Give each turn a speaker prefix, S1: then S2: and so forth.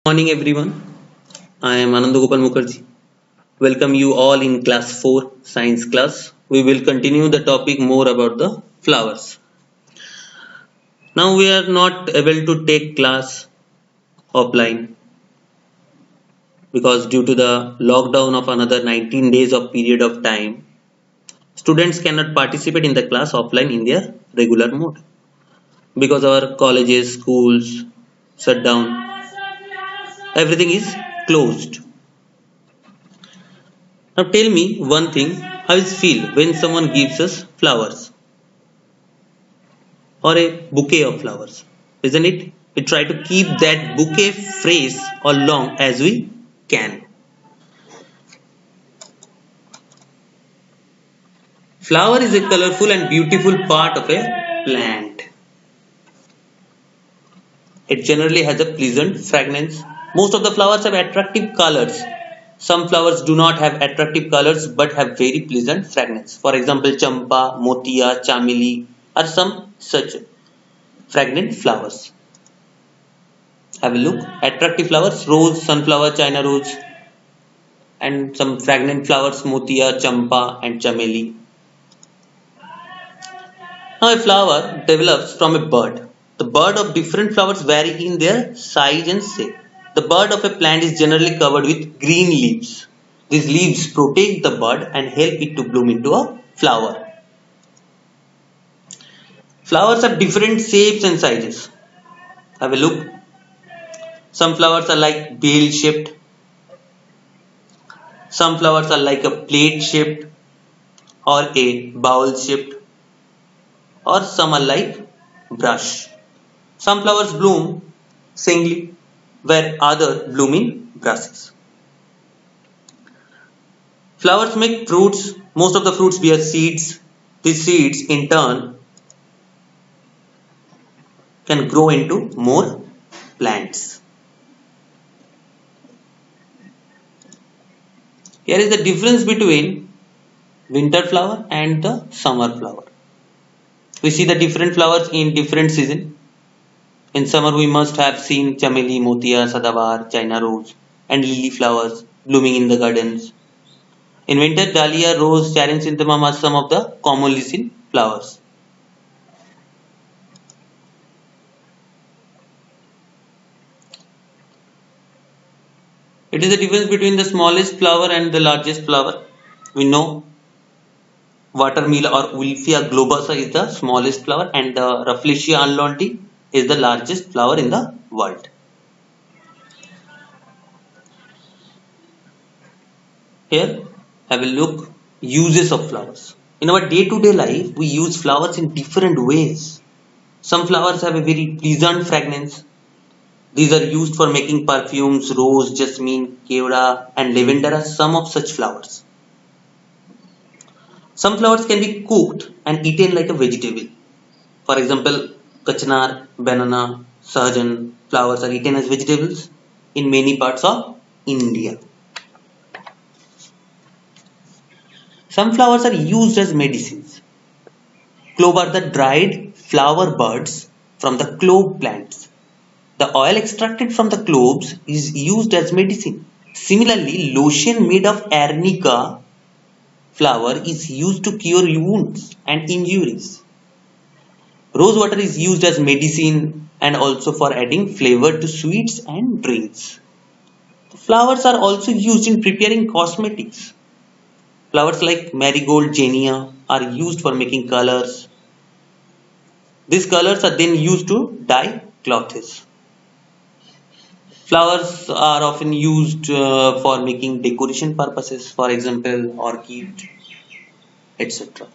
S1: Morning everyone. I am Anandagopal Mukherjee. Welcome you all in class 4 science class. We will continue the topic more about the flowers. Now we are not able to take class offline because due to the lockdown of another 19 days of period of time, students cannot participate in the class offline in their regular mode because our colleges, schools shut down. Everything is closed. Now tell me one thing, how is feel when someone gives us flowers or a bouquet of flowers, isn't it? We try to keep that bouquet fresh or long as we can. Flower is a colorful and beautiful part of a plant. It generally has a pleasant fragrance. Most of the flowers have attractive colors. Some flowers do not have attractive colors but have very pleasant fragrance. For example, champa, motia, chameli are some such fragrant flowers. Have a look. Attractive flowers, rose, sunflower, china rose, and some fragrant flowers, motia, champa, and chameli. Now, a flower develops from a bud. The bud of different flowers vary in their size and shape. The bud of a plant is generally covered with green leaves. These leaves protect the bud and help it to bloom into a flower. Flowers have different shapes and sizes. Have a look. Some flowers are like bell shaped. Some flowers are like a plate shaped or a bowl shaped, or some are like brush. Some flowers bloom singly where other bloom in brushes. Flowers make fruits. Most of the fruits bear seeds. These seeds in turn can grow into more plants. Here is the difference between winter flower and the summer flower. We see the different flowers in different season. In summer we must have seen chameli, motia, sadabar, china rose and lily flowers blooming in the gardens. In winter, dahlia, rose, chrysanthemum are some of the commonly seen flowers. It is the difference between the smallest flower and the largest flower. We know watermeal or Wolffia globosa is the smallest flower and the Rafflesia unlonti is the largest flower in the world. Here, have a look. Uses of flowers. In our day-to-day life, we use flowers in different ways. Some flowers have a very pleasant fragrance. These are used for making perfumes. Rose, jasmine, kevra, and lavender are some of such flowers. Some flowers can be cooked and eaten like a vegetable. For example, kachnar, banana, sahajan flowers are eaten as vegetables in many parts of India. Some flowers are used as medicines. Clove are the dried flower buds from the clove plants. The oil extracted from the cloves is used as medicine. Similarly, lotion made of arnica flower is used to cure wounds and injuries. Rose water is used as medicine and also for adding flavor to sweets and drinks. Flowers are also used in preparing cosmetics. Flowers like marigold, genia are used for making colors. These colors are then used to dye clothes. Flowers are often used for making decoration purposes, for example, orchid, etc.